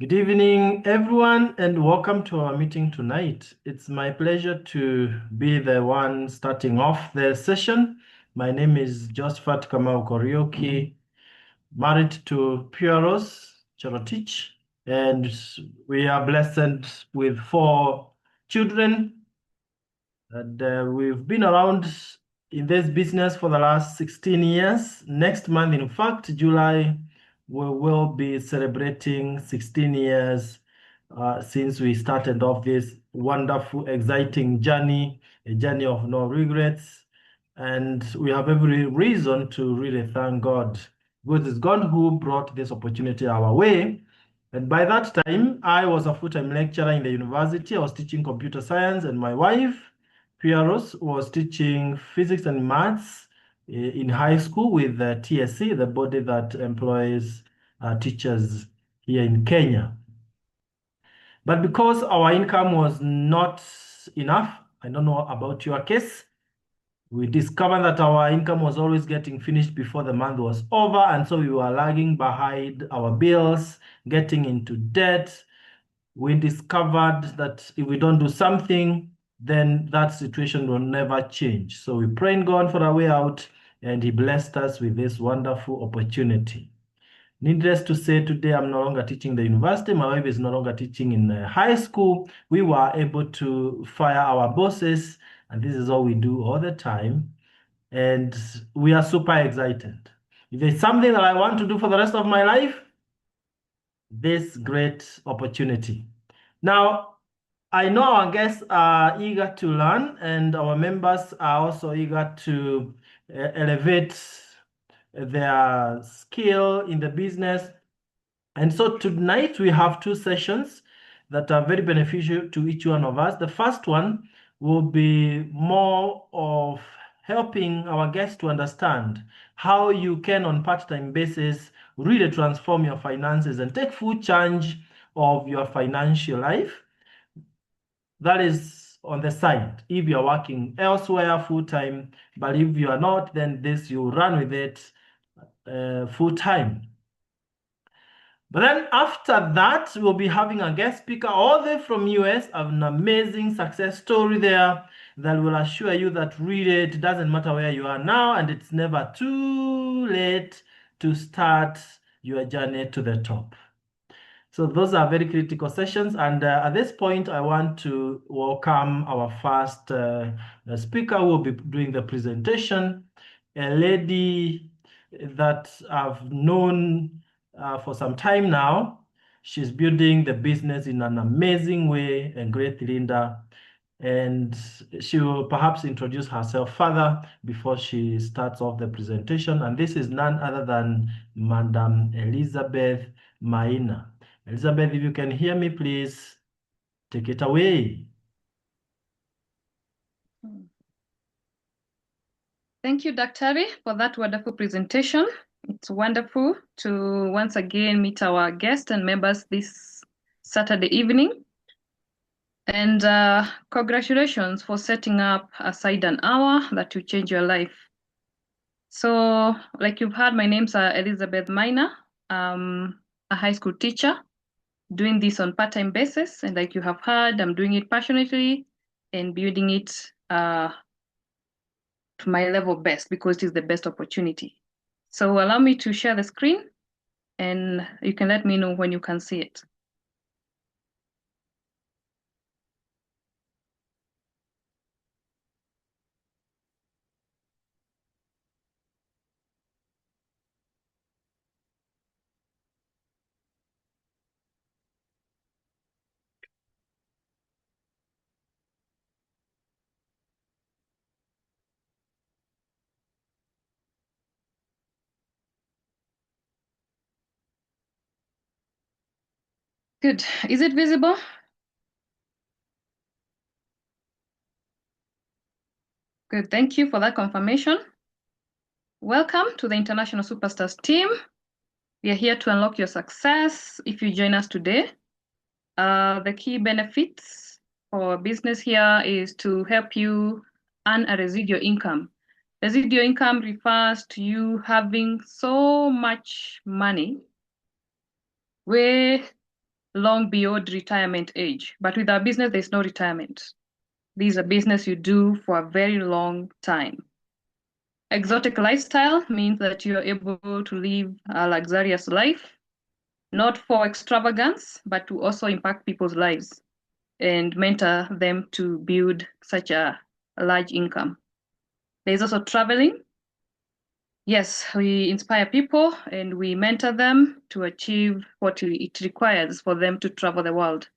Good evening, everyone, and welcome to our meeting tonight. It's my pleasure to be the one starting off the session. My name is Josephine Korioki, married to Pieros Cherotich, and we are blessed with 4 children. And we've been around in this business for the last 16 years. Next month, in fact, July, we will be celebrating 16 years since we started off this wonderful, exciting journey, a journey of no regrets. And we have every reason to really thank God, because it's God who brought this opportunity our way. And by that time, I was a full-time lecturer in the university. I was teaching computer science, and my wife, Pieros, was teaching physics and maths in high school with the TSC, the body that employs teachers here in Kenya. But because our income was not enough, I don't know about your case, we discovered that our income was always getting finished before the month was over, and so we were lagging behind our bills, getting into debt. We discovered that if we don't do something, then that situation will never change. So we prayed God for a way out, and He blessed us with this wonderful opportunity. Needless to say, today I'm no longer teaching the university. My wife is no longer teaching in high school. We were able to fire our bosses, and this is all we do all the time. And we are super excited. If there's something that I want to do for the rest of my life, this great opportunity. Now, I know our guests are eager to learn, and our members are also eager to elevate their skill in the business. And so tonight we have 2 sessions that are very beneficial to each one of us. The first one will be more of helping our guests to understand how you can, on part-time basis, really transform your finances and take full charge of your financial life. That is on the side if you're working elsewhere full-time, but if you are not, then this you run with it full-time. But then after that, we'll be having a guest speaker all the way from US, an amazing success story there that will assure you that really it doesn't matter where you are now, and it's never too late to start your journey to the top. So those are very critical sessions. And at this point, I want to welcome our first speaker who will be doing the presentation, a lady that I've known for some time now. She's building the business in an amazing way, a great leader. And she will perhaps introduce herself further before she starts off the presentation. And this is none other than Madam Elizabeth Maina. Elizabeth, if you can hear me, please take it away. Thank you, Dr. for that wonderful presentation. It's wonderful to once again meet our guests and members this Saturday evening. And congratulations for setting up aside an hour that will change your life. So, like you've heard, my name's Elizabeth Maina. I'm a high school teacher doing this on part-time basis. And like you have heard, I'm doing it passionately and building it to my level best because it is the best opportunity. So allow me to share the screen and you can let me know when you can see it. Good. Is it visible? Good. Thank you for that confirmation. Welcome to the International Superstars team. We are here to unlock your success if you join us today. The key benefits for business here is to help you earn a residual income. Residual income refers to you having so much money where long beyond retirement age. But with our business, there's no retirement. This is a business you do for a very long time. Exotic lifestyle means that you're able to live a luxurious life, not for extravagance, but to also impact people's lives and mentor them to build such a large income. There's also traveling. Yes, we inspire people and we mentor them to achieve what it requires for them to travel the world.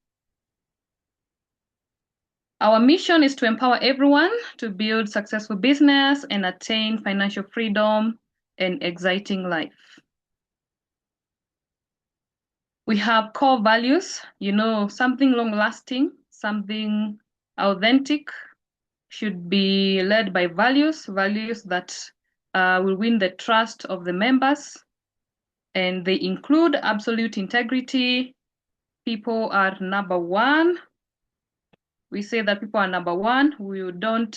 Our mission is to empower everyone to build successful business and attain financial freedom and exciting life. We have core values, something long lasting, something authentic, should be led by values that will win the trust of the members. And they include absolute integrity. People are number one. We say that people are number one. We don't,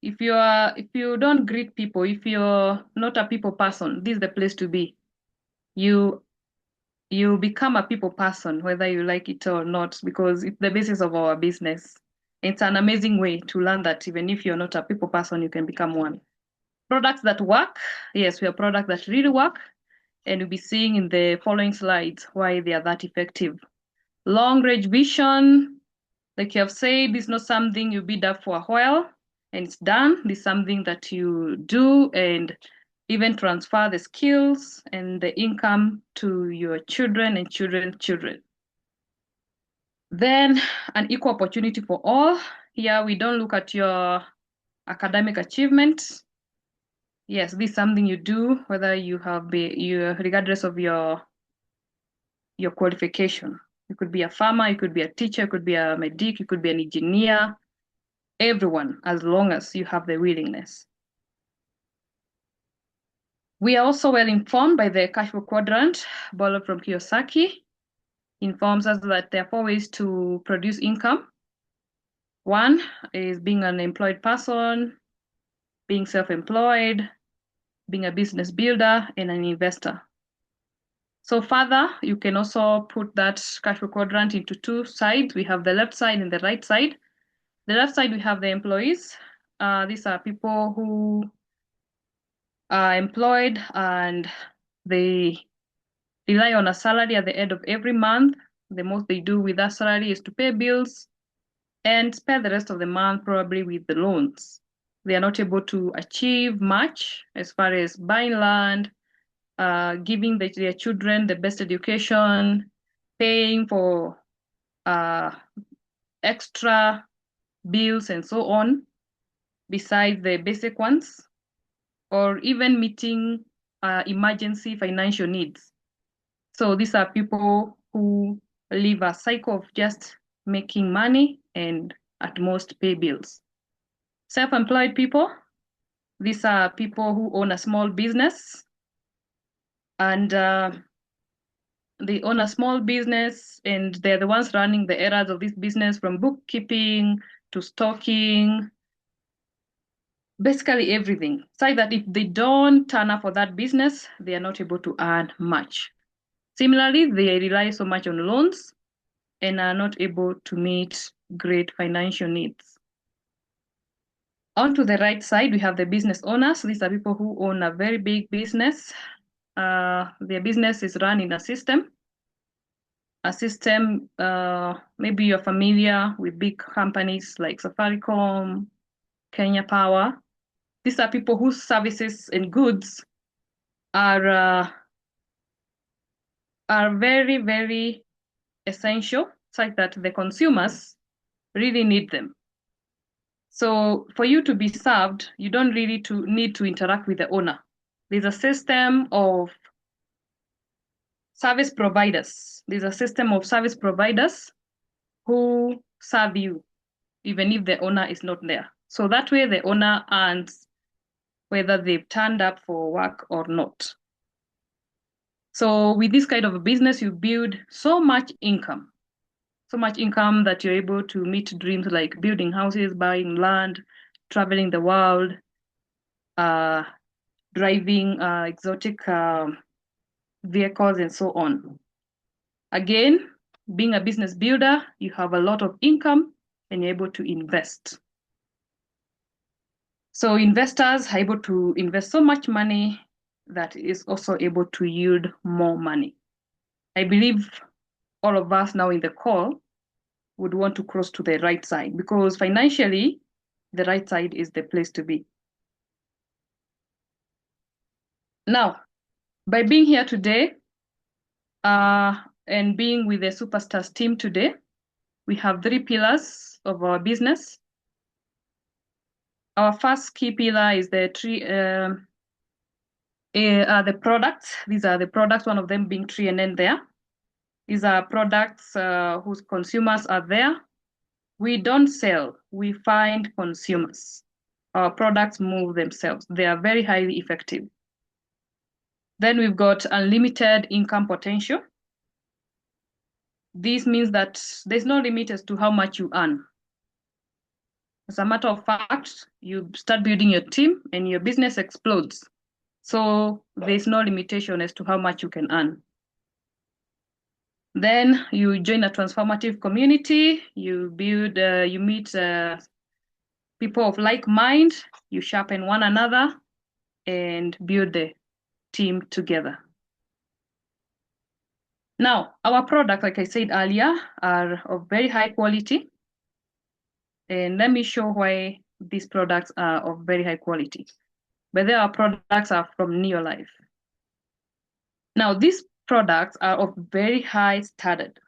if you don't greet people, if you're not a people person, this is the place to be. You become a people person, whether you like it or not, because it's the basis of our business. It's an amazing way to learn that even if you're not a people person, you can become one. Products that work. Yes, we have products that really work. And we'll be seeing in the following slides why they are that effective. Long range vision, like you have said, this is not something you build up for a while and it's done. This is something that you do and even transfer the skills and the income to your children and children's children. Then an equal opportunity for all. Here we don't look at your academic achievement. Yes, this is something you do, whether you regardless of your qualification. You could be a farmer, you could be a teacher, you could be a medic, you could be an engineer, everyone, as long as you have the willingness. We are also well informed by the cash flow quadrant, borrowed from Kiyosaki. Informs us that there are 4 ways to produce income. One is being an employed person, being self-employed, being a business builder, and an investor. So further, you can also put that cash flow quadrant into 2 sides. We have the left side and the right side. The left side, we have the employees. These are people who are employed and they rely on a salary at the end of every month. The most they do with that salary is to pay bills and spend the rest of the month probably with the loans. They are not able to achieve much as far as buying land, giving their children the best education, paying for extra bills and so on, besides the basic ones, or even meeting emergency financial needs. So these are people who live a cycle of just making money and at most pay bills. Self-employed people, these are people who own a small business and they own a small business and they're the ones running the errands of this business, from bookkeeping to stocking, basically everything. So that if they don't turn up for that business, they are not able to earn much. Similarly, they rely so much on loans and are not able to meet great financial needs. On to the right side, we have the business owners. These are people who own a very big business. Their business is run in a system. Maybe you're familiar with big companies like Safaricom, Kenya Power. These are people whose services and goods are very, very essential, such that the consumers really need them. So for you to be served, you don't really need to interact with the owner. There's a system of service providers. There's a system of service providers who serve you, even if the owner is not there. So that way the owner earns whether they've turned up for work or not. So with this kind of a business, you build so much income that you're able to meet dreams like building houses, buying land, traveling the world, driving exotic vehicles, and so on. Again, being a business builder, you have a lot of income and you're able to invest. So investors are able to invest so much money that is also able to yield more money. I believe all of us now in the call would want to cross to the right side because financially, the right side is the place to be. Now, by being here today and being with the Superstars team today, we have 3 pillars of our business. Our first key pillar is the products. These are the products, one of them being Tree and N there. These are products whose consumers are there. We don't sell, we find consumers. Our products move themselves. They are very highly effective. Then we've got unlimited income potential. This means that there's no limit as to how much you earn. As a matter of fact, you start building your team and your business explodes. So there's no limitation as to how much you can earn. Then you join a transformative community, you build, you meet people of like mind, you sharpen one another and build the team together. Now, our products, like I said earlier, are of very high quality. And let me show why these products are of very high quality. But our products are from Neolife. Now, these products are of very high standard.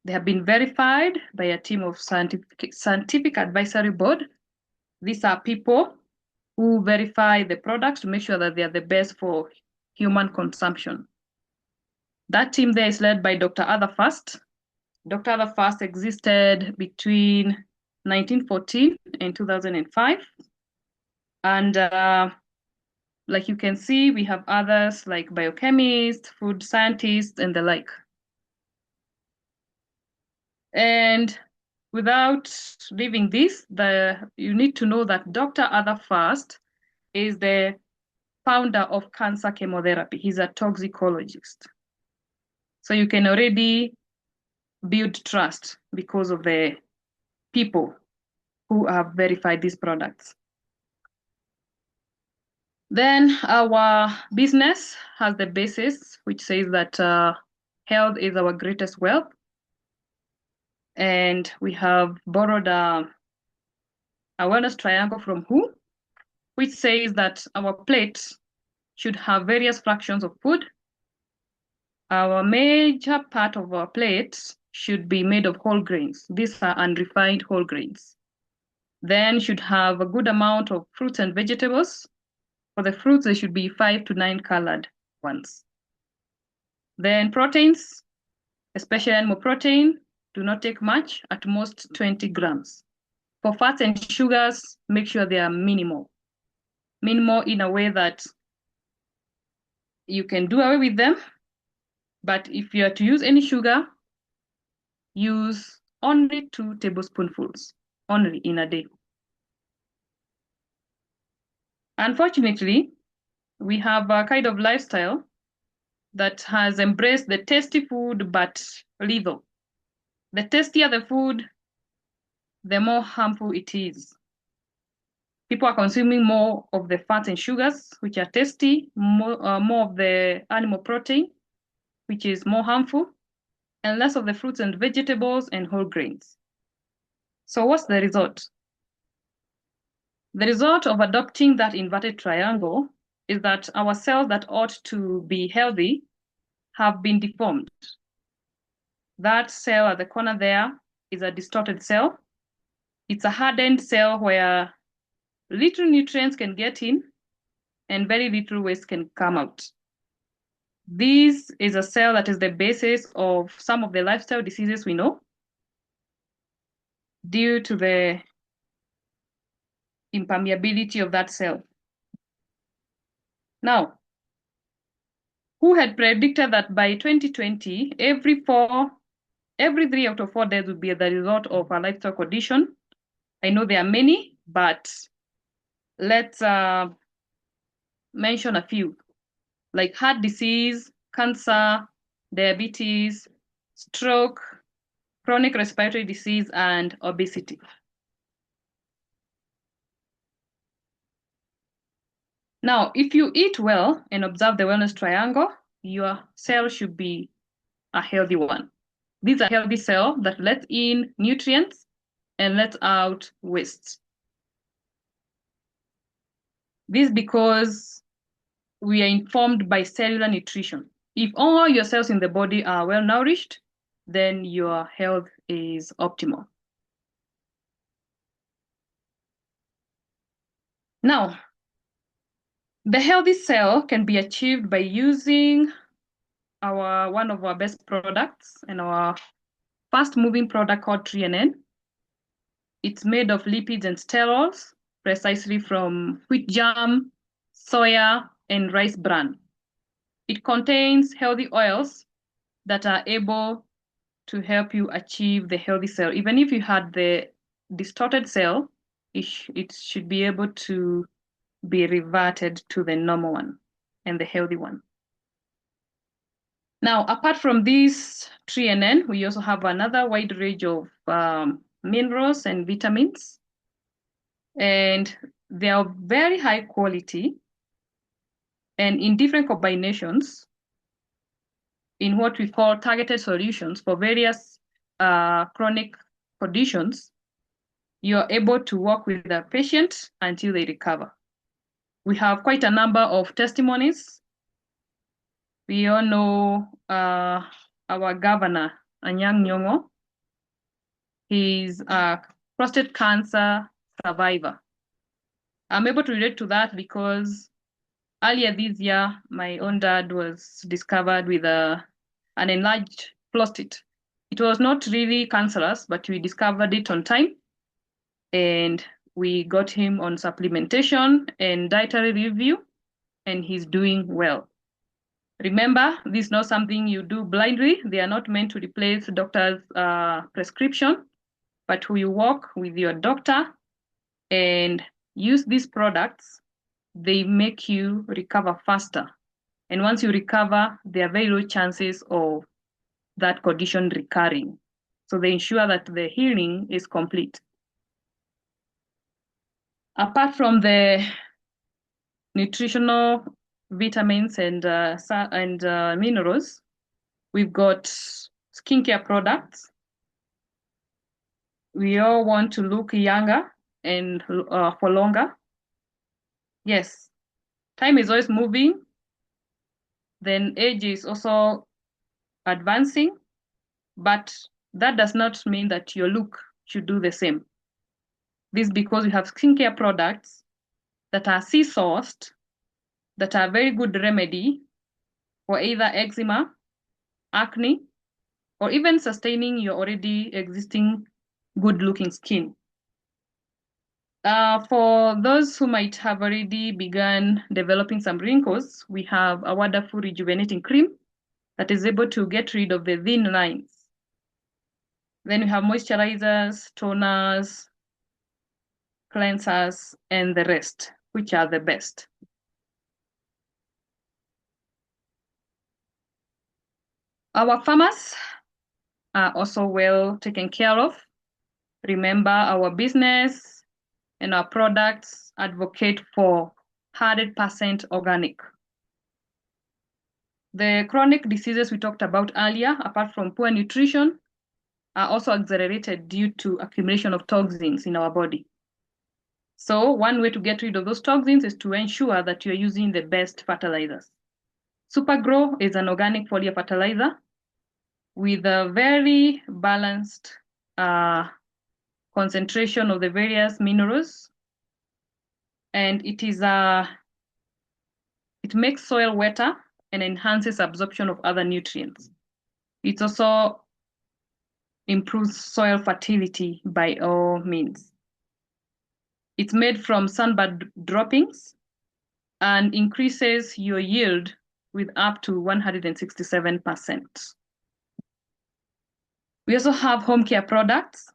They have been verified by a team of scientific advisory board. These are people who verify the products to make sure that they are the best for human consumption. That team there is led by Dr. Otherfast. Dr. Otherfast existed between 1914 and 2005. And like you can see, we have others like biochemists, food scientists, and the like. And without leaving this, you need to know that Dr. Otherfast is the founder of cancer chemotherapy. He's a toxicologist. So you can already build trust because of the people who have verified these products. Then our business has the basis, which says that health is our greatest wealth. And we have borrowed a wellness triangle from WHO, which says that our plate should have various fractions of food. Our major part of our plate should be made of whole grains. These are unrefined whole grains. Then should have a good amount of fruits and vegetables. For the fruits, they should be 5 to 9 colored ones. Then proteins, especially animal protein, do not take much, at most 20 grams. For fats and sugars, make sure they are minimal. Minimal in a way that you can do away with them. But if you are to use any sugar, use only 2 tablespoonfuls, only in a day. Unfortunately, we have a kind of lifestyle that has embraced the tasty food, but lethal. The tastier the food, the more harmful it is. People are consuming more of the fats and sugars, which are tasty, more of the animal protein, which is more harmful, and less of the fruits and vegetables and whole grains. So what's the result? The result of adopting that inverted triangle is that our cells that ought to be healthy have been deformed. That cell at the corner there is a distorted cell. It's a hardened cell where little nutrients can get in and very little waste can come out. This is a cell that is the basis of some of the lifestyle diseases we know due to the impermeability of that cell. Now, who had predicted that by 2020, every 3 out of 4 deaths would be the result of a lifestyle condition? I know there are many, but let's mention a few, like heart disease, cancer, diabetes, stroke, chronic respiratory disease, and obesity. Now, if you eat well and observe the wellness triangle, your cell should be a healthy one. These are healthy cells that let in nutrients and let out waste. This because we are informed by cellular nutrition. If all your cells in the body are well nourished, then your health is optimal. Now, the healthy cell can be achieved by using one of our best products and our fast moving product called 3NN. It's made of lipids and sterols, precisely from wheat germ, soya, and rice bran. It contains healthy oils that are able to help you achieve the healthy cell. Even if you had the distorted cell, it should be able to be reverted to the normal one and the healthy one. Now, apart from these 3NN, we also have another wide range of minerals and vitamins. And they are very high quality and in different combinations in what we call targeted solutions for various chronic conditions. You're able to work with the patient until they recover. We have quite a number of testimonies. We all know our governor, Anyang' Nyong'o. He's a prostate cancer survivor. I'm able to relate to that because earlier this year, my own dad was discovered with an enlarged prostate. It was not really cancerous, but we discovered it on time. And we got him on supplementation and dietary review, and he's doing well. Remember, this is not something you do blindly. They are not meant to replace doctor's prescription, but you work with your doctor and use these products. They make you recover faster. And once you recover, there are very low chances of that condition recurring. So they ensure that the healing is complete. Apart from the nutritional vitamins and minerals, we've got skincare products. We all want to look younger and for longer. Yes, time is always moving. Then age is also advancing, but that does not mean that your look should do the same. This is because we have skincare products that are sea-sourced, that are very good remedy for either eczema, acne, or even sustaining your already existing good-looking skin. For those who might have already begun developing some wrinkles, we have a wonderful rejuvenating cream that is able to get rid of the thin lines. Then we have moisturizers, toners, cleansers, and the rest, which are the best. Our farmers are also well taken care of. Remember, our business and our products advocate for 100% organic. The chronic diseases we talked about earlier, apart from poor nutrition, are also accelerated due to accumulation of toxins in our body. So one way to get rid of those toxins is to ensure that you're using the best fertilizers. Supergrow is an organic foliar fertilizer with a very balanced concentration of the various minerals, and it makes soil wetter and enhances absorption of other nutrients. It also improves soil fertility by all means. It's made from sunbird droppings and increases your yield with up to 167%. We also have home care products.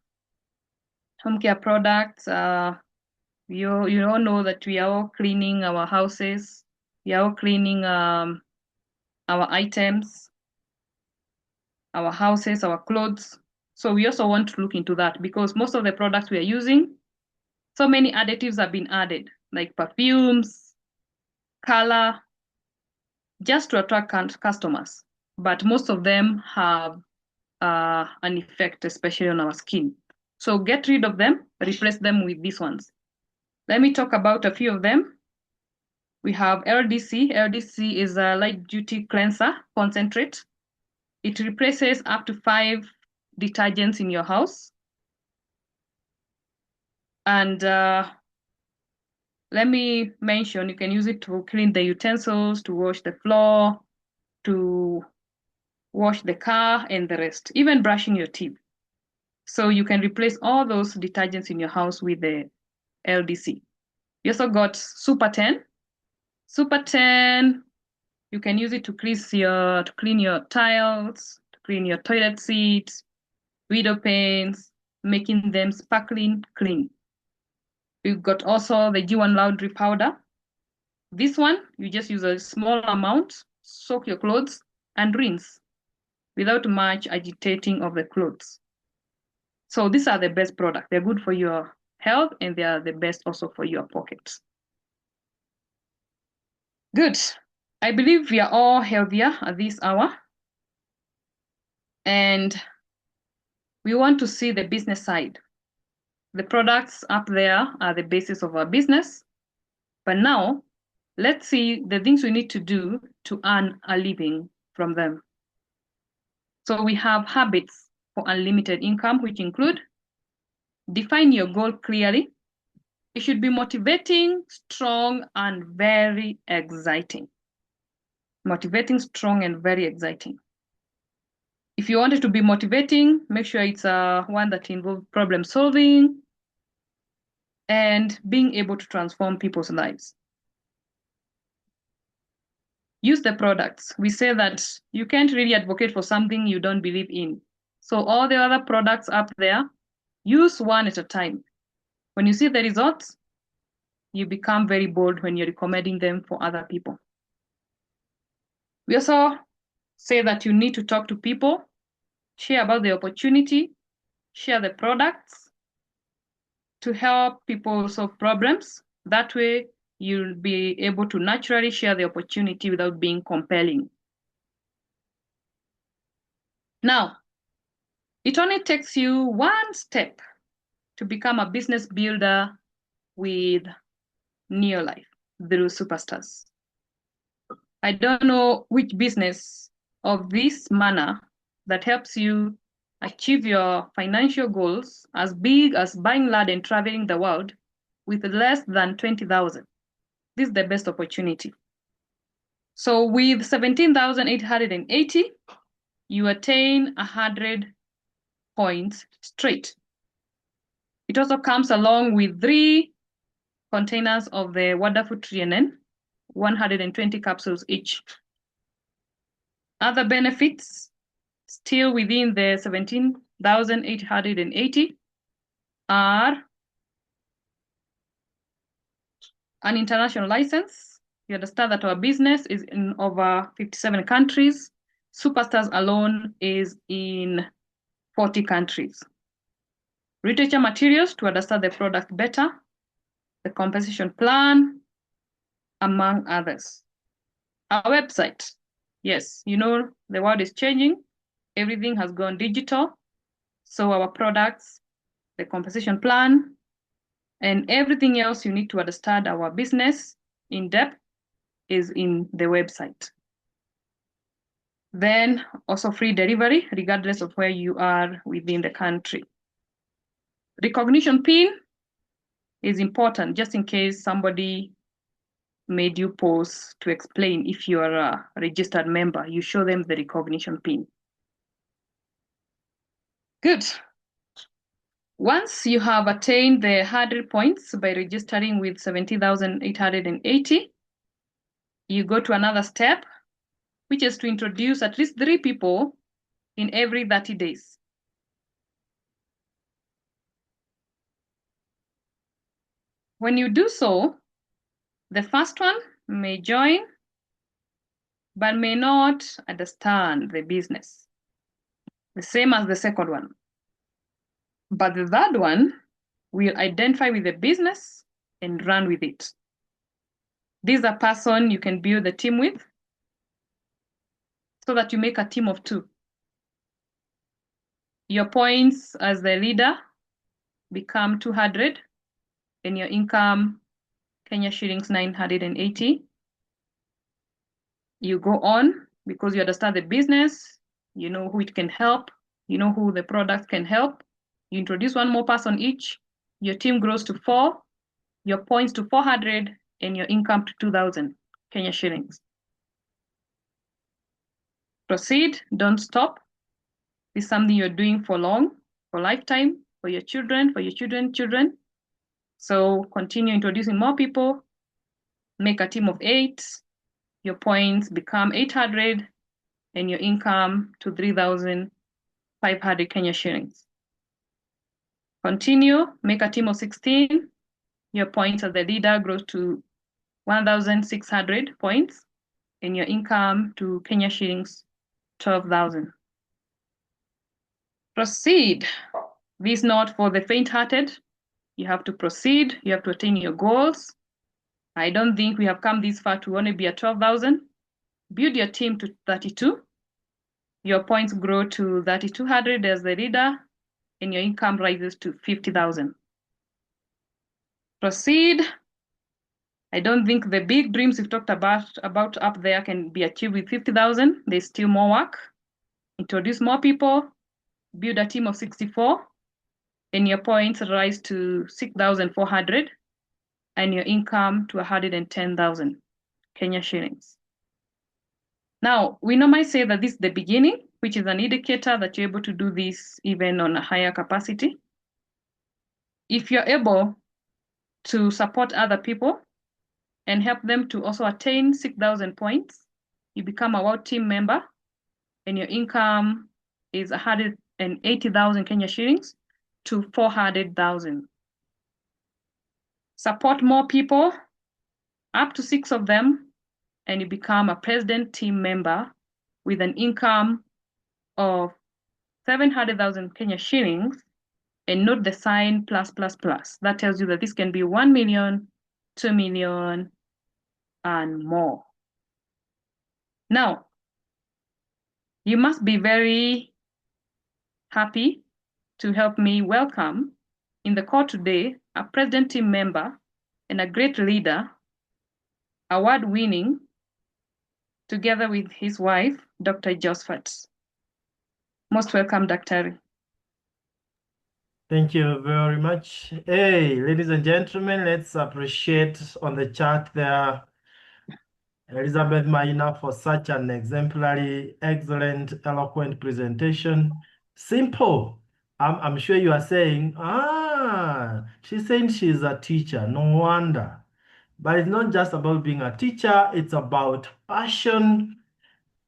Home care products, you all know that we are all cleaning our houses. We are all cleaning our items. our houses, our clothes. So we also want to look into that because most of the products we are using, so many additives have been added, like perfumes, color, just to attract customers. But most of them have an effect, especially on our skin. So get rid of them, replace them with these ones. Let me talk about a few of them. We have LDC. LDC is a light duty cleanser concentrate. It replaces up to 5 detergents in your house. And let me mention, you can use it to clean the utensils, to wash the floor, to wash the car, and the rest, even brushing your teeth. So you can replace all those detergents in your house with the LDC. You also got Super 10. Super 10, you can use it to clean your tiles, to clean your toilet seats, window panes, making them sparkling clean. You've got also the G1 Laundry Powder. This one, you just use a small amount, soak your clothes, and rinse without much agitating of the clothes. So these are the best products. They're good for your health and they are the best also for your pockets. Good. I believe we are all healthier at this hour. And we want to see the business side. The products up there are the basis of our business. But now, let's see the things we need to do to earn a living from them. So we have habits for unlimited income, which include define your goal clearly. It should be motivating, strong, and very exciting. Motivating, strong, and very exciting. If you want it to be motivating, make sure it's one that involves problem solving and being able to transform people's lives. Use the products. We say that you can't really advocate for something you don't believe in. So all the other products up there, use one at a time. When you see the results, you become very bold when you're recommending them for other people. We also say that you need to talk to people, share about the opportunity, share the products to help people solve problems. That way, you'll be able to naturally share the opportunity without being compelling. Now, it only takes you one step to become a business builder with Neolife through Superstars. I don't know which business of this manner that helps you achieve your financial goals as big as buying land and traveling the world with less than 20,000. This is the best opportunity. So with 17,880, you attain 100 points straight. It also comes along with 3 containers of the wonderful TNN, 120 capsules each. Other benefits, still within the 17,880, are an international license. You understand that our business is in over 57 countries. Superstars alone is in 40 countries. Literature materials to understand the product better, the compensation plan, among others. Our website, yes, you know, the world is changing. Everything has gone digital. So our products, the compensation plan, and everything else you need to understand our business in depth is in the website. Then also free delivery, regardless of where you are within the country. Recognition pin is important just in case somebody made you pause to explain if you are a registered member. You show them the recognition pin. Good. Once you have attained the 100 points by registering with 70,880, you go to another step, which is to introduce at least 3 people in every 30 days. When you do so, the first one may join, but may not understand the business. the same as the second one. But the third one will identify with the business and run with it. This is a person you can build a team with so that you make a team of two. Your points as the leader become 200 and your income, Kenya shillings 980. You go on because you understand the business, you know who it can help, you know who the product can help. You introduce one more person each, your team grows to 4, your points to 400, and your income to 2,000 Kenya shillings. Proceed, don't stop. This is something you're doing for long, for lifetime, for your children, for your children. So continue introducing more people, make a team of 8, your points become 800, and your income to 3,500 Kenya shillings. Continue, make a team of 16, your points as the leader grows to 1,600 points, and your income to Kenya shillings 12,000. Proceed. This is not for the faint-hearted. You have to proceed. You have to attain your goals. I don't think we have come this far to only be at 12,000. Build your team to 32. Your points grow to 3,200 as the leader, and your income rises to 50,000. Proceed. I don't think the big dreams we've talked about up there can be achieved with 50,000. There's still more work. Introduce more people, build a team of 64, and your points rise to 6,400, and your income to 110,000 Kenya shillings. Now, we normally say that this is the beginning, which is an indicator that you're able to do this even on a higher capacity. If you're able to support other people and help them to also attain 6,000 points, you become a world team member, and your income is 180,000 Kenya shillings to 400,000. Support more people, up to 6 of them, and you become a president team member with an income of 700,000 Kenya shillings, and note the sign plus plus plus. That tells you that this can be 1 million, 2 million, and more. Now, you must be very happy to help me welcome in the call today a president team member and a great leader, award-winning, together with his wife, Dr. Josephine. Most welcome, Dr. Thank you very much. Hey, ladies and gentlemen, let's appreciate on the chat there Elizabeth Maina for such an exemplary, excellent, eloquent presentation. Simple. I'm sure you are saying, she's saying she's a teacher. No wonder. But it's not just about being a teacher, it's about passion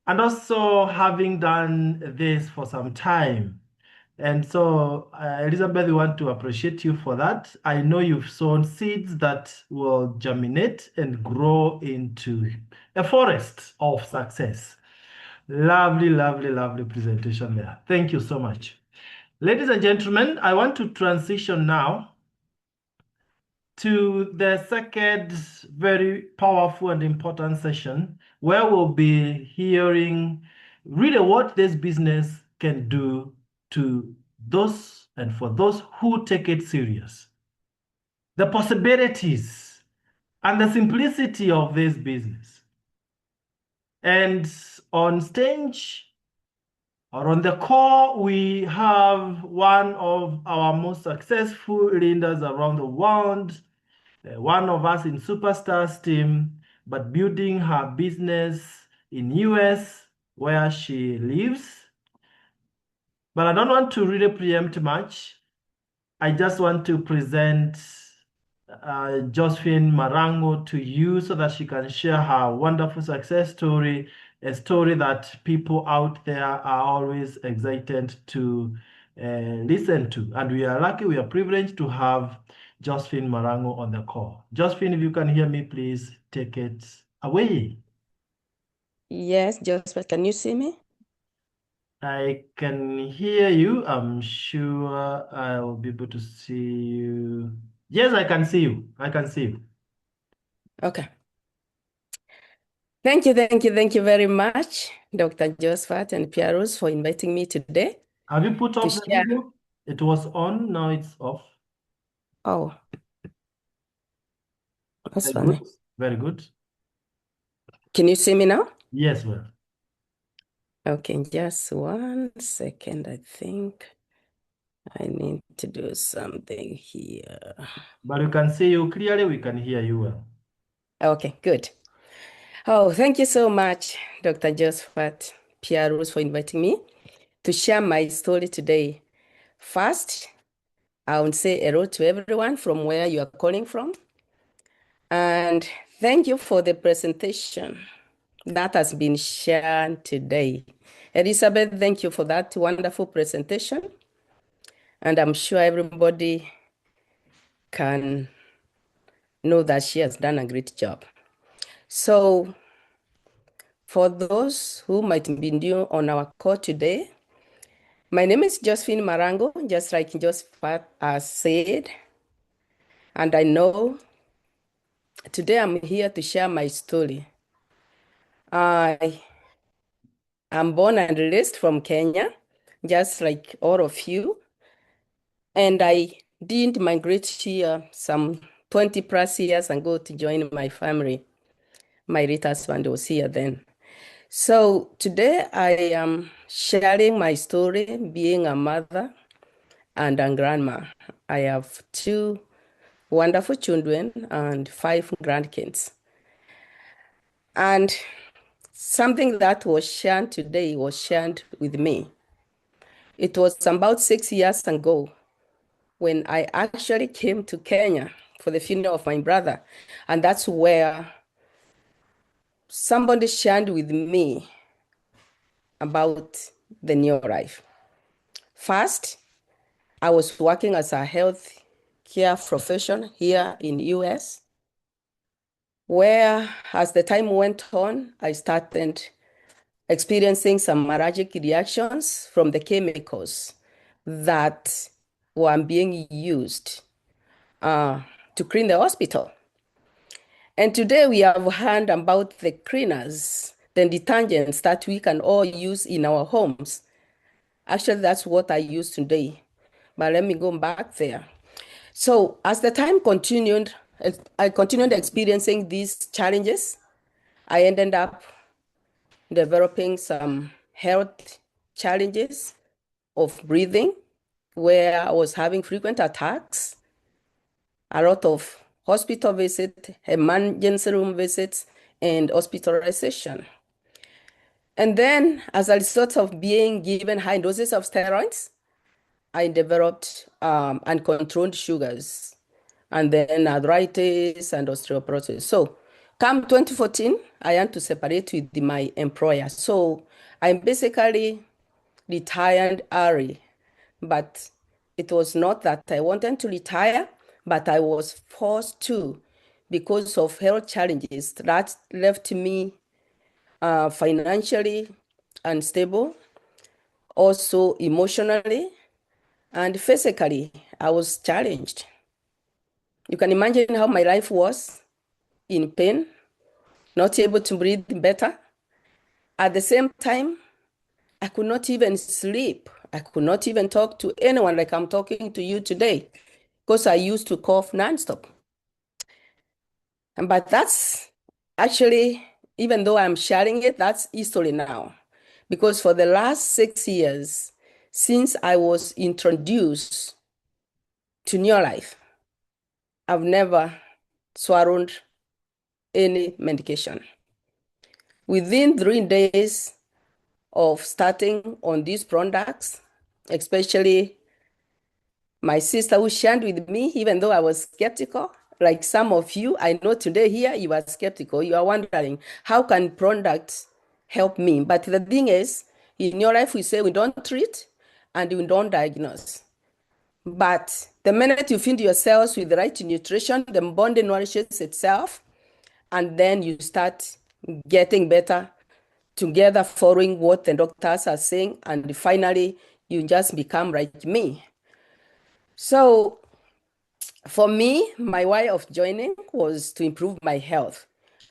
and also having done this for some time. And so, Elizabeth, we want to appreciate you for that. I know you've sown seeds that will germinate and grow into a forest of success. Lovely, lovely, lovely presentation there. Thank you so much. Ladies and gentlemen, I want to transition now to the second very powerful and important session where we'll be hearing really what this business can do to those and for those who take it serious. The possibilities and the simplicity of this business. And on stage or on the call, we have one of our most successful leaders around the world, one of us in Superstars team, but building her business in US where she lives. But I don't want to really preempt much. I just want to present Josephine Marang'U to you so that she can share her wonderful success story, a story that people out there are always excited to listen to. And we are lucky, we are privileged to have Josephine Marang'U on the call. Josephine, if you can hear me, please take it away. Yes, Joseph, can you see me? I can hear you. I'm sure I'll be able to see you. Yes, I can see you. I can see you. Okay. Thank you very much, Dr. Josephat and Pierrot, for inviting me today Have you put to off the share. video? It was on, now it's off. Oh, that's Very good. funny. Very good. Can you see me now? Yes, well. Okay, just 1 second. I think I need to do something here. But we can see you clearly. We can hear you well. Okay, good. Oh, thank you so much, Dr. Josephat Pierrot, for inviting me to share my story today. First, I would say hello to everyone from where you are calling from. And thank you for the presentation that has been shared today. Elizabeth, thank you for that wonderful presentation. And I'm sure everybody can know that she has done a great job. So for those who might be new on our call today, my name is Josephine Marang'U, just like Josephat has said. And I know today I'm here to share my story. I am born and raised from Kenya, just like all of you. And I did migrate here some 20 plus years ago to join my family. My late husband was here then. So today I am sharing my story being a mother and a grandma. I have two wonderful children and 5 grandkids. And something that was shared today was shared with me. It was about 6 years ago when I actually came to Kenya for the funeral of my brother. And that's where somebody shared with me about the new life. First, I was working as a health care professional here in US, where as the time went on, I started experiencing some allergic reactions from the chemicals that were being used to clean the hospital. And today we have heard about the cleaners, the detergents that we can all use in our homes. Actually, that's what I use today. But let me go back there. So as the time continued, I continued experiencing these challenges. I ended up developing some health challenges of breathing, where I was having frequent attacks, a lot of hospital visits, emergency room visits, and hospitalization. And then, as a result of being given high doses of steroids, I developed uncontrolled sugars, and then arthritis and osteoporosis. So, come 2014, I had to separate with my employer. So, I basically retired early, but it was not that I wanted to retire, but I was forced to because of health challenges that left me financially unstable, also emotionally, and physically. I was challenged. You can imagine how my life was in pain, not able to breathe better. At the same time, I could not even sleep. I could not even talk to anyone like I'm talking to you today because I used to cough nonstop. But that's actually, even though I'm sharing it, that's history now. Because for the last 6 years, since I was introduced to New Life, I've never swallowed any medication. Within 3 days of starting on these products, especially my sister who shared with me, even though I was skeptical, like some of you, I know today here you are skeptical. You are wondering, how can products help me? But the thing is, in your life, we say we don't treat and we don't diagnose. But the minute you feed yourselves with the right nutrition, the body nourishes itself, and then you start getting better together following what the doctors are saying, and finally you just become like me. So for me, my way of joining was to improve my health.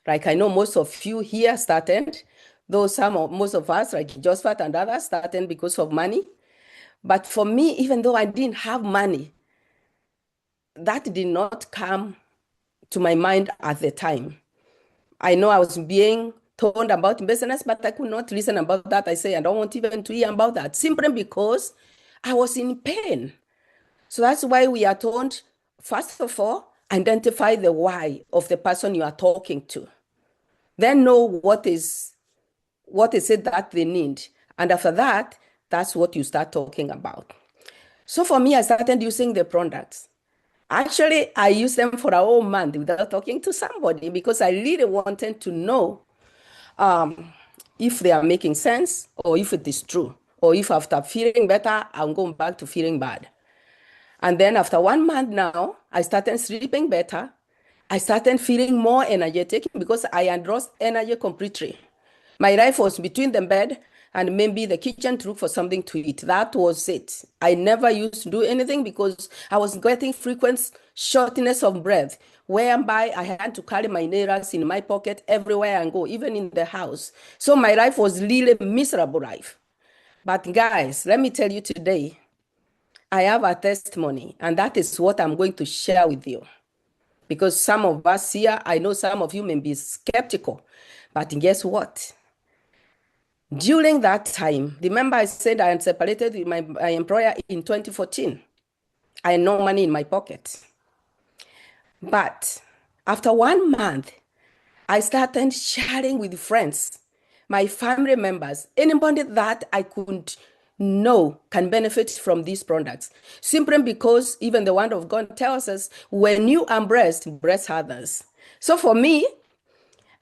Like I know most of you here started, though most of us, like Josephat and others, started because of money. But for me, even though I didn't have money, that did not come to my mind at the time. I know I was being told about business, but I could not listen about that. I say, I don't want even to hear about that, simply because I was in pain. So that's why we are told, first of all, identify the why of the person you are talking to. Then know what is it that they need. And after that, that's what you start talking about. So for me, I started using the products. Actually, I used them for a whole month without talking to somebody because I really wanted to know if they are making sense or if it is true, or if after feeling better, I'm going back to feeling bad. And then after 1 month now, I started sleeping better. I started feeling more energetic because I had lost energy completely. My life was between the bed and maybe the kitchen to look for something to eat. That was it. I never used to do anything because I was getting frequent shortness of breath, whereby I had to carry my nails in my pocket everywhere I go, even in the house. So my life was really a miserable life. But guys, let me tell you today, I have a testimony, and that is what I'm going to share with you. Because some of us here, I know some of you may be skeptical, but guess what? During that time, remember I said I am separated with my employer in 2014. I had no money in my pocket. But after 1 month, I started sharing with friends, my family members, anybody that I could know can benefit from these products. Simply because even the word of God tells us, when you are blessed, bless others. So for me,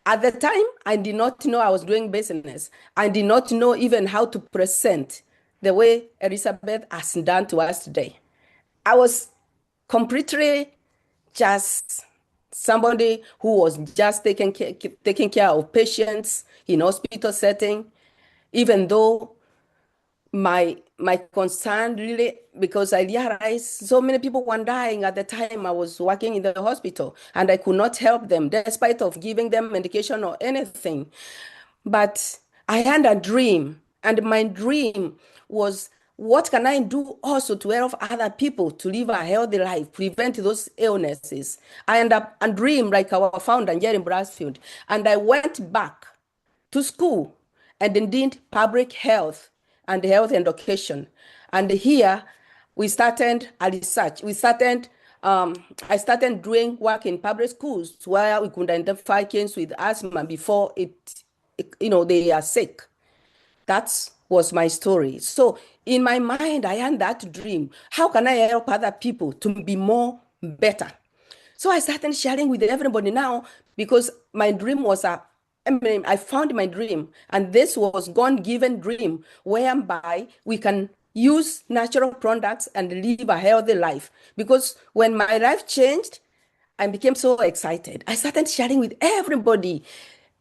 at the time, I did not know I was doing business. I did not know even how to present the way Elizabeth has done to us today. I was completely just somebody who was just taking care of patients in hospital setting, even though my concern really, because I realized so many people were dying at the time I was working in the hospital, and I could not help them despite of giving them medication or anything. But I had a dream, and my dream was, what can I do also to help other people to live a healthy life, prevent those illnesses? I ended up a dream like our founder, Jerry Brasfield, and I went back to school and indeed public health and health education. And here we started a research. I started doing work in public schools where we could identify kids with asthma before they are sick. That was my story. So in my mind, I had that dream. How can I help other people to be more better? So I started sharing with everybody now because my dream was I found my dream, and this was God-given dream whereby we can use natural products and live a healthy life. Because when my life changed, I became so excited. I started sharing with everybody.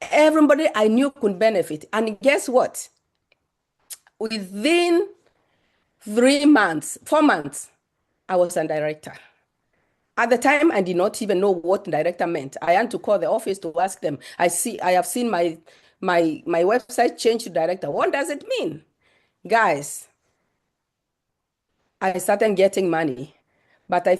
Everybody I knew could benefit. And guess what? Within 4 months, I was a director. At the time, I did not even know what director meant. I had to call the office to ask them. I have seen my website change to director. What does it mean? Guys, I started getting money, but the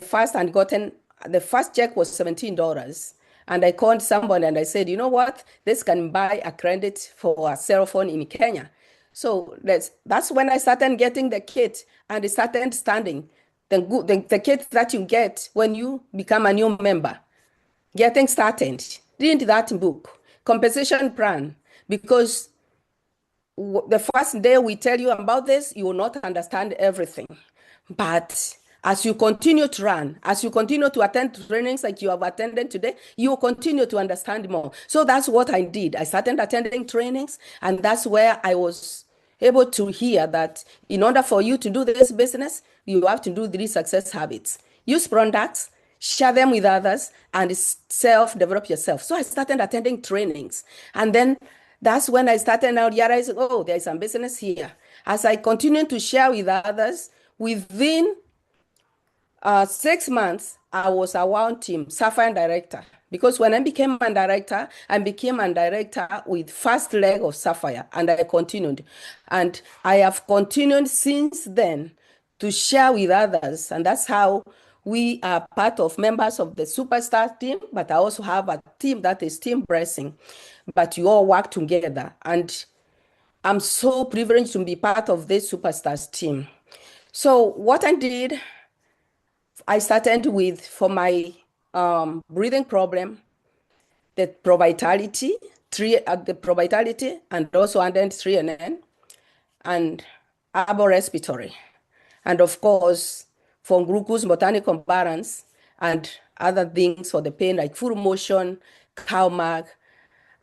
first check was $17. And I called somebody and I said, you know what? This can buy a credit for a cell phone in Kenya. So that's when I started getting the kit, and I started understanding the kit that you get when you become a new member. Getting started. Read that book, compensation plan, because the first day we tell you about this, you will not understand everything. But as you continue to run, as you continue to attend trainings like you have attended today, you will continue to understand more. So that's what I did. I started attending trainings, and that's where I was able to hear that in order for you to do this business, you have to do 3 success habits. Use products, share them with others, and self-develop yourself. So I started attending trainings. And then That's when I started now realizing, oh, there's some business here. As I continued to share with others, within 6 months, I was a one team Sapphire director. Because when I became a director with first leg of Sapphire, and I continued. And I have continued since then to share with others. And that's how we are part of members of the Superstar team, but I also have a team that is Team Blessing. But you all work together. And I'm so privileged to be part of this Superstars team. So what I did, I started with, for my breathing problem, the Provitality, the Provitality, and also under 3NN, and Herbal Respiratory. And of course, for glucose botanical balance and other things for the pain, like full motion, CowMag.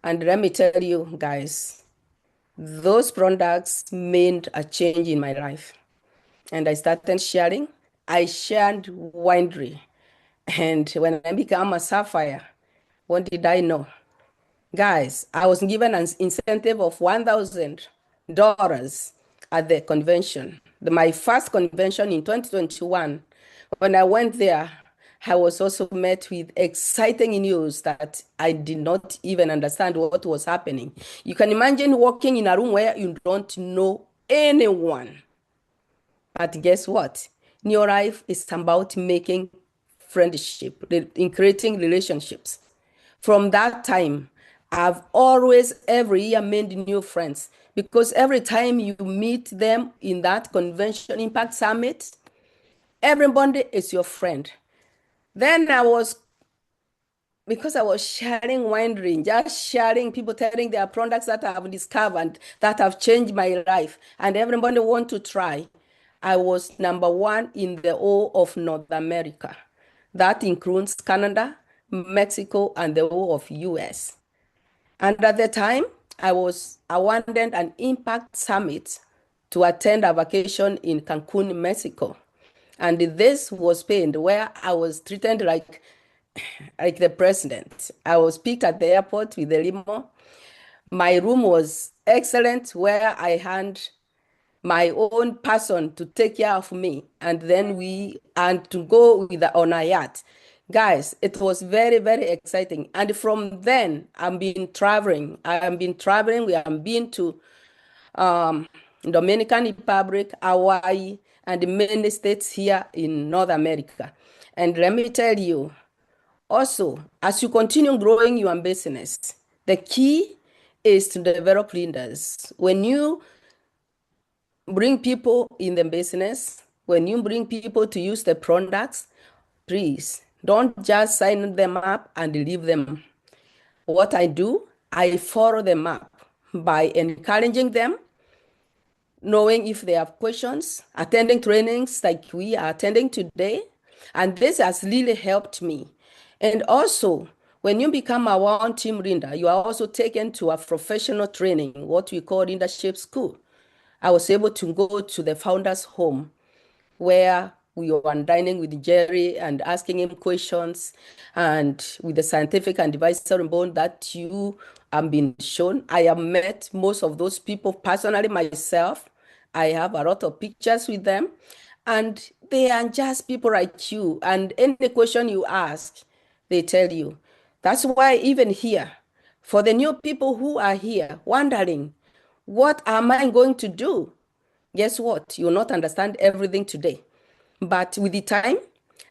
And let me tell you guys, those products made a change in my life. And I started sharing. I shared winery. And when I became a Sapphire, what did I know? Guys, I was given an incentive of $1,000 at the convention. My first convention in 2021. When I went there, I was also met with exciting news that I did not even understand what was happening. You can imagine walking in a room where you don't know anyone. But guess what? New life is about making friendship, in creating relationships. From that time, I've always every year made new friends, because every time you meet them in that convention impact summit, everybody is your friend. Then because I was sharing winery, just sharing, people telling their products that I have discovered that have changed my life, and everybody want to try. I was #1 in the whole of North America. That includes Canada, Mexico, and the whole of US. And at the time, I awarded an impact summit to attend a vacation in Cancun, Mexico. And this was paid where I was treated like the president. I was picked at the airport with the limo. My room was excellent, where I had my own person to take care of me, and then to go on a yacht. Guys, it was very, very exciting. And from then, I've been traveling. We have been to Dominican Republic, Hawaii, and many states here in North America. And let me tell you, also, as you continue growing your business, the key is to develop leaders. When you bring people in the business, when you bring people to use the products, please don't just sign them up and leave them. What I do, I follow them up by encouraging them, knowing if they have questions, attending trainings like we are attending today. And this has really helped me. And also, when you become a one team leader, you are also taken to a professional training, what we call leadership school. I was able to go to the founder's home, where we were dining with Jerry and asking him questions, and with the scientific and advisory board that you have been shown. I have met most of those people personally myself. I have a lot of pictures with them, and they are just people like you. And any question you ask, they tell you. That's why even here, for the new people who are here wondering, what am I going to do? Guess what? You will not understand everything today. But with the time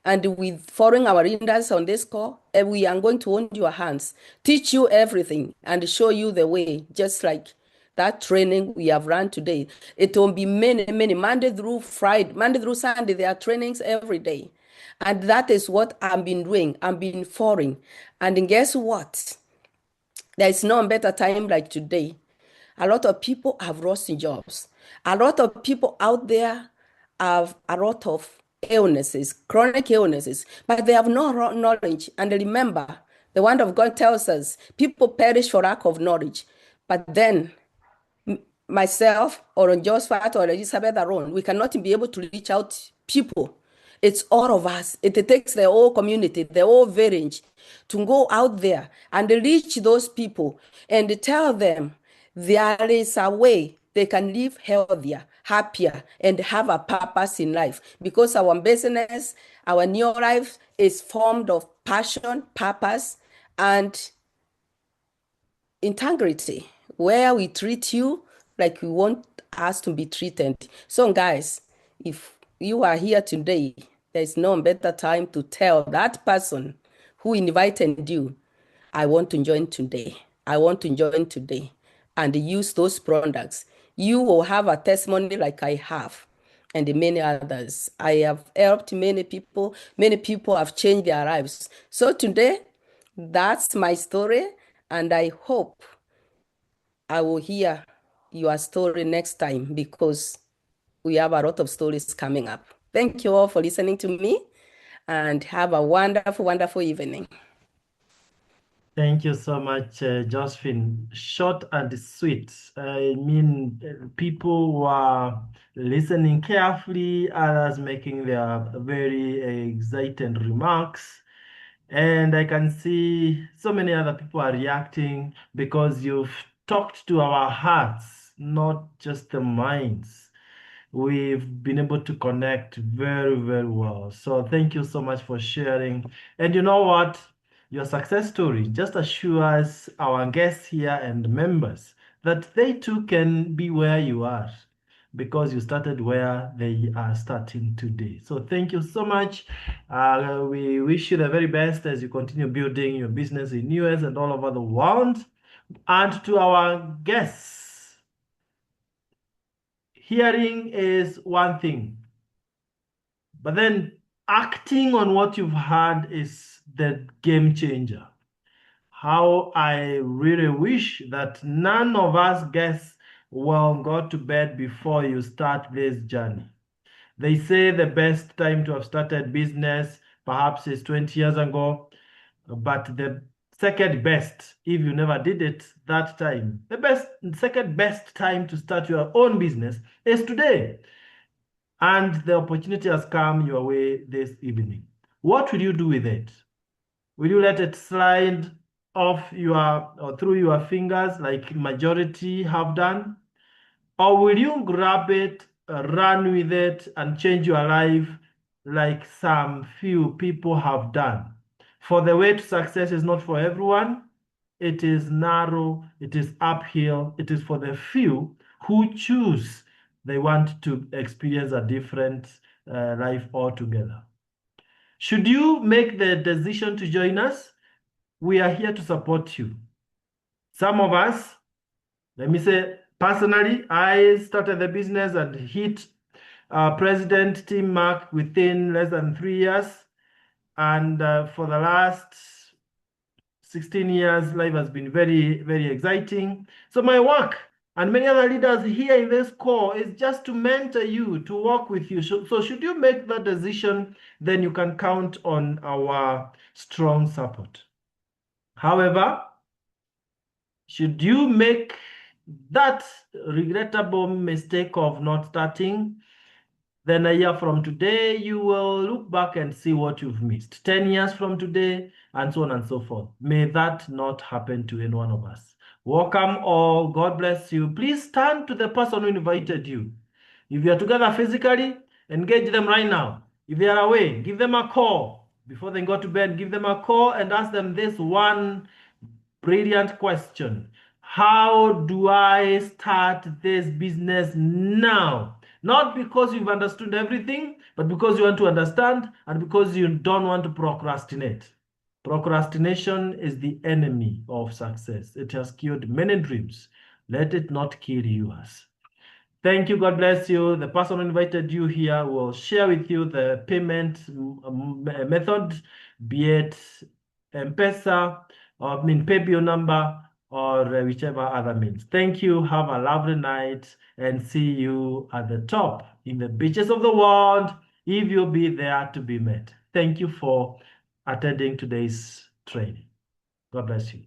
and with following our leaders on this call, we are going to hold your hands, teach you everything, and show you the way, just like that training we have run today. It will be many, Monday through Sunday, there are trainings every day. And that is what I've been doing. I've been following. And guess what? There is no better time like today. A lot of people have lost jobs. A lot of people out there have a lot of illnesses, chronic illnesses, but they have no knowledge. And remember, the word of God tells us people perish for lack of knowledge. But then myself or Josephine or Elizabeth alone, we cannot be able to reach out people. It's all of us. It takes the whole community, the whole village to go out there and reach those people and tell them there is a way they can live healthier, happier, and have a purpose in life, because our business, our new life is formed of passion, purpose, and integrity, where we treat you like we want us to be treated. So, guys, if you are here today, there's no better time to tell that person who invited you, I want to join today. I want to join today, and use those products. You will have a testimony like I have, and many others. I have helped many people. Many people have changed their lives. So today, that's my story, and I hope I will hear your story next time, because we have a lot of stories coming up. Thank you all for listening to me, and have a wonderful, wonderful evening. Thank you so much, Josephine. Short and sweet. I mean, people were listening carefully, others making their very excited remarks. And I can see so many other people are reacting because you've talked to our hearts, not just the minds. We've been able to connect very, very well. So thank you so much for sharing. And you know what? Your success story just assures our guests here and members that they too can be where you are, because you started where they are starting today. So thank you so much. We wish you the very best as you continue building your business in US and all over the world. And to our guests, hearing is one thing, but then acting on what you've heard is the game changer. How I really wish that none of us guests will go to bed before you start this journey. They say the best time to have started business perhaps is 20 years ago, but the second best, if you never did it that time, second best time to start your own business is today. And the opportunity has come your way this evening. What will you do with it? Will you let it slide off your or through your fingers like majority have done? Or will you grab it, run with it, and change your life like some few people have done? For the way to success is not for everyone. It is narrow, it is uphill, it is for the few who choose they want to experience a different life altogether. Should you make the decision to join us, we are here to support you. Some of us, let me say personally, I started the business and hit President Team Mark within less than 3 years. And for the last 16 years, life has been very, very exciting. So my work and many other leaders here in this call is just to mentor you, to work with you. So should you make that decision, then you can count on our strong support. However, should you make that regrettable mistake of not starting, then a year from today, you will look back and see what you've missed. 10 years from today, and so on and so forth. May that not happen to any one of us. Welcome all. God bless you. Please turn to the person who invited you. If you are together physically, engage them right now. If they are away, give them a call. Before they go to bed, give them a call and ask them this one brilliant question. How do I start this business now? Not because you've understood everything, but because you want to understand and because you don't want to procrastinate. Procrastination is the enemy of success. It has killed many dreams. Let it not kill yours. Thank you. God bless you. The person who invited you here will share with you the payment method, be it M-Pesa, or PayBill number, or whichever other means. Thank you. Have a lovely night and see you at the top in the beaches of the world if you'll be there to be met. Thank you for attending today's training. God bless you.